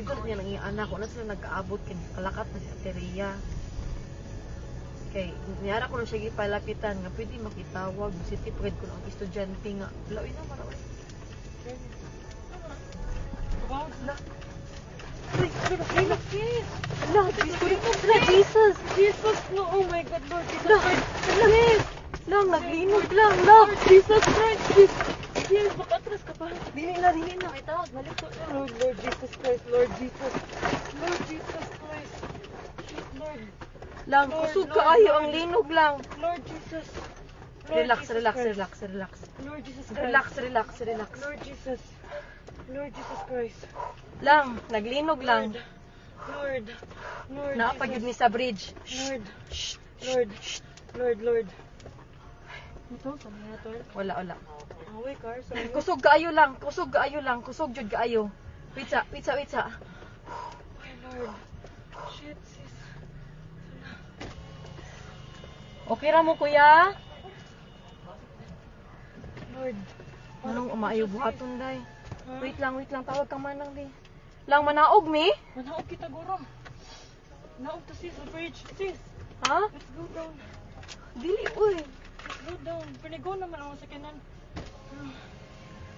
dito niya nang anak ko na sila nag-aabot kay kalakat na si Ateria. Kay niyara ko na siya gipalapitan nga pwede makitawag si tipred ko ang estudyante nga. Laoy na maraway. Wow, na. Jesus! Jesus, no, oh my God, Lord Jesus Lang, Christ. lang, lang, naglinog lang, lang, Jesus Christ, Yes, makatras ka pa. dili na, Ay, tawag, balik ko. Lord Jesus Christ, Lord Jesus. Lord Jesus Christ. Shit, Lord. lang, Lord, kusog Lord, kaayo Lord. ang linog lang. Lord Jesus. Lord Relax, Jesus relax, Christ. relax, relax. Lord Jesus Christ. Relax, relax, relax. Lord Jesus. Lord Jesus Christ. Lang, naglinog lang. Lord. Lord Naapagid Jesus. ni sa bridge. Lord. Shh, Lord. Lord. Ito, saan na ito? wala, wala. Away, car. Kusog kaayo lang, kusog jud kaayo. Wait sa. Ay, Lord. Shit, sis. Okay ra mo kuya? Lord. Anong umaayo buhaton day? Huh? Wait lang, tawag ka manang di. Lang manaog mi? Manaog kita, guro. Naog to, sis, the bridge. Sis, Ha? let's go down. Dili uy. Let's go down. Pinigo naman ako sa kanan.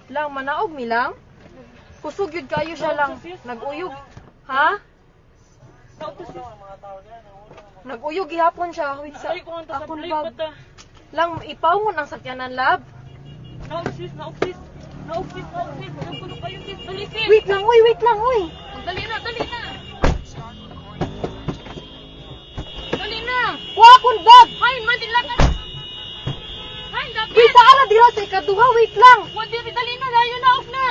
Lang manaog mi lang. Kusog yun kayo siya lang. Naguyog. Ha? Naog to, sis. Naguyog gihapon siya. Wait sa Ay, ko ang akong tasabli bag. pata. Lang ipawon ang sakyanan lab. Naog, sis. Naog, sis. Naog, sis. Nagpuno kayo, sis. Dali, sis. Wait lang uy. Dali na. Dali na. Wa akong bag. Hain, madila ka. Hain, dapat. Bisa ala dira sa ikaduha. Wait lang. Dali na, layo na, off na.